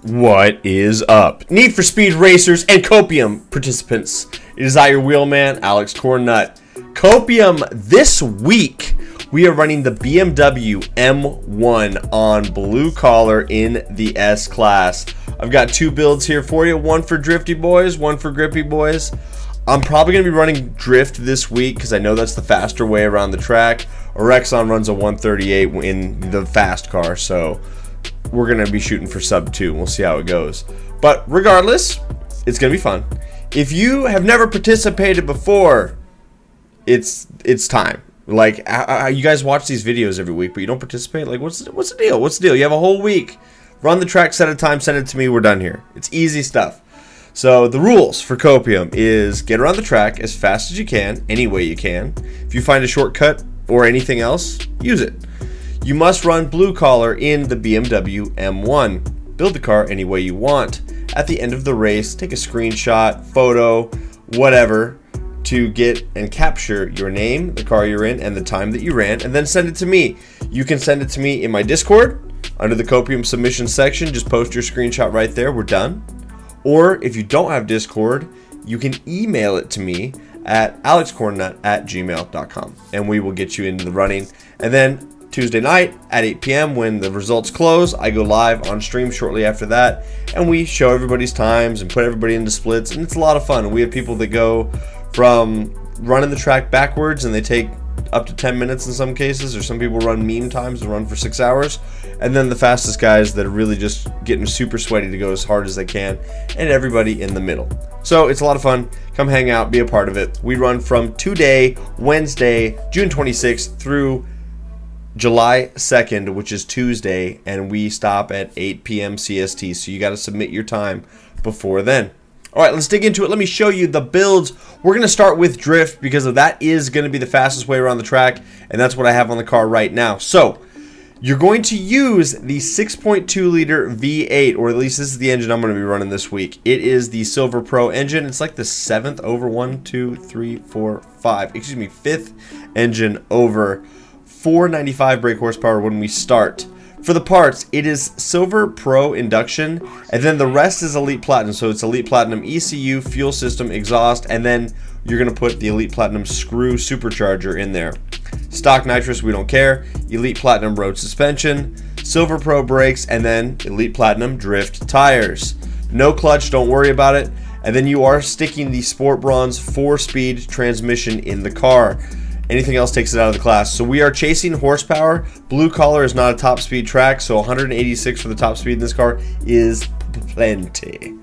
What is up, Need for Speed racers and Copium participants? It is I, your wheelman, Alex Cornnut. Copium, this week we are running the BMW M1 on blue collar in the S class. I've got two builds here for you, one for drifty boys, one for grippy boys. I'm probably going to be running drift this week because I know that's the faster way around the track. Orexon runs a 138 in the fast car, so we're going to be shooting for sub 2. We'll see how it goes. But regardless, it's going to be fun. If you have never participated before, it's time. Like, you guys watch these videos every week, but you don't participate? Like, what's the deal? What's the deal? You have a whole week. Run the track, set a time, send it to me. We're done here. It's easy stuff. So the rules for Copium is get around the track as fast as you can, any way you can. If you find a shortcut or anything else, use it. You must run blue collar in the BMW M1. Build the car any way you want. At the end of the race, take a screenshot, photo, whatever, to get and capture your name, the car you're in, and the time that you ran, and then send it to me. You can send it to me in my Discord, under the Copium submission section. Just post your screenshot right there. We're done. Or if you don't have Discord, you can email it to me at alexcornnut@gmail.com, and we will get you into the running. And then Tuesday night at 8 p.m. when the results close, I go live on stream shortly after that, and we show everybody's times and put everybody into splits, and it's a lot of fun. We have people that go from running the track backwards, and they take up to 10 minutes in some cases, or some people run meme times and run for 6 hours, and then the fastest guys that are really just getting super sweaty to go as hard as they can, and everybody in the middle. So it's a lot of fun. Come hang out, be a part of it. We run from today, Wednesday, June 26th through July 2nd, which is Tuesday, and we stop at 8 p.m. CST, so you got to submit your time before then. All right, let's dig into it. Let me show you the builds. We're going to start with drift because that is going to be the fastest way around the track, and that's what I have on the car right now. So you're going to use the 6.2 liter V8, or at least this is the engine I'm going to be running this week. It is the Silver Pro engine. It's like the 7th over 5th engine over 495 brake horsepower when we start. For the parts, it is Silver Pro induction, and then the rest is Elite Platinum. So it's Elite Platinum ECU, fuel system, exhaust, and then you're going to put the Elite Platinum screw supercharger in there. Stock nitrous, we don't care. Elite Platinum road suspension, Silver Pro brakes, and then Elite Platinum drift tires. No clutch, don't worry about it. And then you are sticking the Sport Bronze 4-speed transmission in the car. Anything else takes it out of the class. So we are chasing horsepower. Blue collar is not a top speed track, so 186 for the top speed in this car is plenty.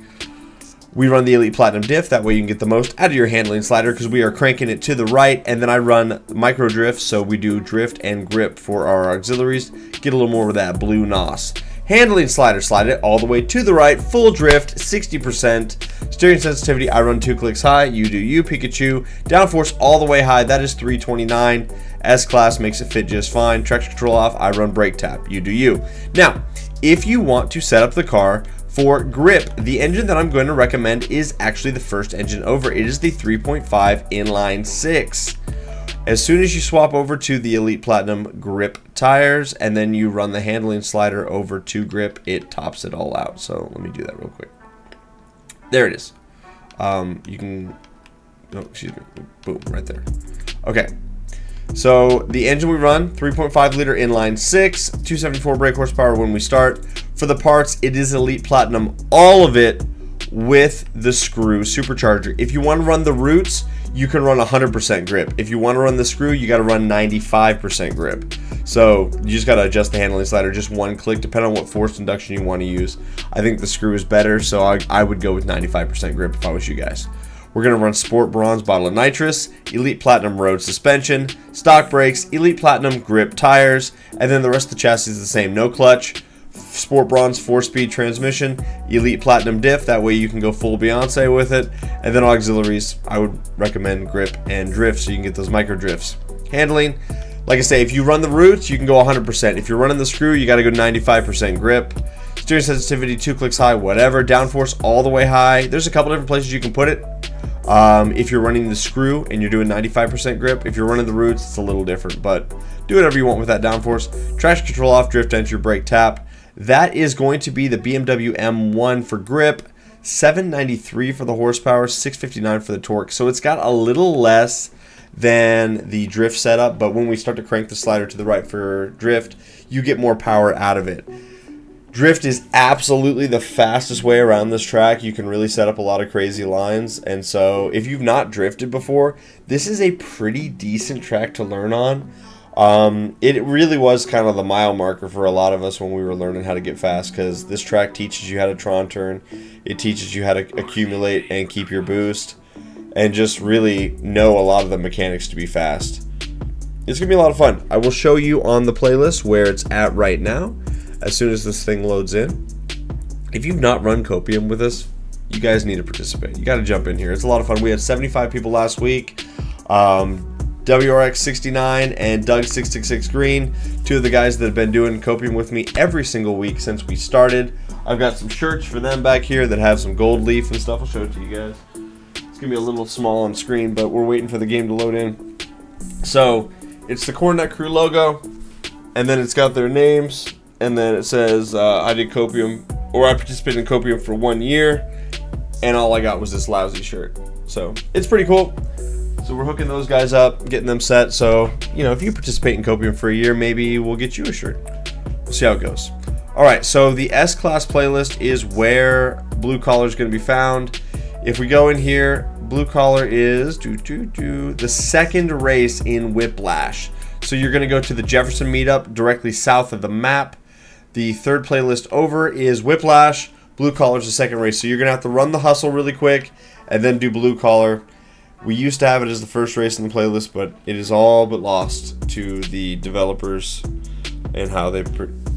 We run the Elite Platinum diff, that way you can get the most out of your handling slider because we are cranking it to the right, and then I run micro drift, so we do drift and grip for our auxiliaries. Get a little more of that blue NOS. Handling slider, slide it all the way to the right, full drift, 60%. Steering sensitivity, I run 2 clicks high, you do you, Pikachu. Downforce all the way high, that is 329. S-Class makes it fit just fine. Traction control off, I run brake tap, you do you. Now, if you want to set up the car for grip, the engine that I'm going to recommend is actually the first engine over. It is the 3.5 inline 6. As soon as you swap over to the Elite Platinum grip tires and then you run the handling slider over to grip, it tops it all out. So let me do that real quick. There it is. You can, oh, excuse me, boom, right there. Okay, so the engine we run, 3.5 liter inline 6, 274 brake horsepower when we start. For the parts, it is Elite Platinum, all of it with the screw supercharger. If you want to run the roots, you can run 100% grip. If you want to run the screw, you got to run 95% grip. So you just got to adjust the handling slider just one click, depending on what forced induction you want to use. I think the screw is better, so I would go with 95% grip if I was you guys. We're going to run Sport Bronze bottle of nitrous, Elite Platinum road suspension, stock brakes, Elite Platinum grip tires, and then the rest of the chassis is the same. No clutch, Sport Bronze 4-speed transmission, Elite Platinum diff, that way you can go full Beyonce with it, and then auxiliaries, I would recommend grip and drift so you can get those micro drifts. Handling, like I say, if you run the roots, you can go 100%. If you're running the screw, you got to go 95% grip. Steering sensitivity, 2 clicks high, whatever. Downforce all the way high. There's a couple different places you can put it. If you're running the screw and you're doing 95% grip, if you're running the roots, it's a little different, but do whatever you want with that downforce. Traction control off, drift entry, brake tap. That is going to be the BMW M1 for grip, 793 for the horsepower, 659 for the torque. So it's got a little less than the drift setup, but when we start to crank the slider to the right for drift, you get more power out of it. Drift is absolutely the fastest way around this track. You can really set up a lot of crazy lines, and so if you've not drifted before, this is a pretty decent track to learn on. It really was kind of the mile marker for a lot of us when we were learning how to get fast, because this track teaches you how to Tron turn, it teaches you how to accumulate and keep your boost, and just really know a lot of the mechanics to be fast. It's going to be a lot of fun. I will show you on the playlist where it's at right now as soon as this thing loads in. If you've not run Copium with us, you guys need to participate. You got to jump in here. It's a lot of fun. We had 75 people last week. WRX69 and Doug666 Green, two of the guys that have been doing Copium with me every single week since we started. I've got some shirts for them back here that have some gold leaf and stuff. I'll show it to you guys. It's going to be a little small on screen, but we're waiting for the game to load in. So it's the Cornnut crew logo, and then it's got their names, and then it says I did Copium, or I participated in Copium for 1 year, and all I got was this lousy shirt. So it's pretty cool. So we're hooking those guys up, getting them set. So, you know, if you participate in Copium for a year, maybe we'll get you a shirt. We'll see how it goes. All right, so the S-Class playlist is where Blue Collar is going to be found. If we go in here, Blue Collar is the second race in Whiplash. So you're going to go to the Jefferson meetup directly south of the map. The third playlist over is Whiplash. Blue Collar is the second race. So you're going to have to run the hustle really quick and then do Blue Collar. We used to have it as the first race in the playlist, but it is all but lost to the developers and how they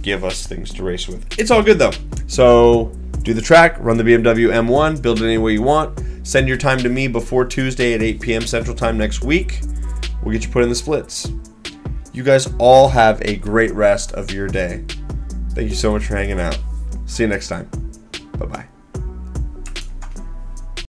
give us things to race with. It's all good though. So do the track, run the BMW M1, build it any way you want. Send your time to me before Tuesday at 8 p.m. Central Time next week. We'll get you put in the splits. You guys all have a great rest of your day. Thank you so much for hanging out. See you next time. Bye-bye.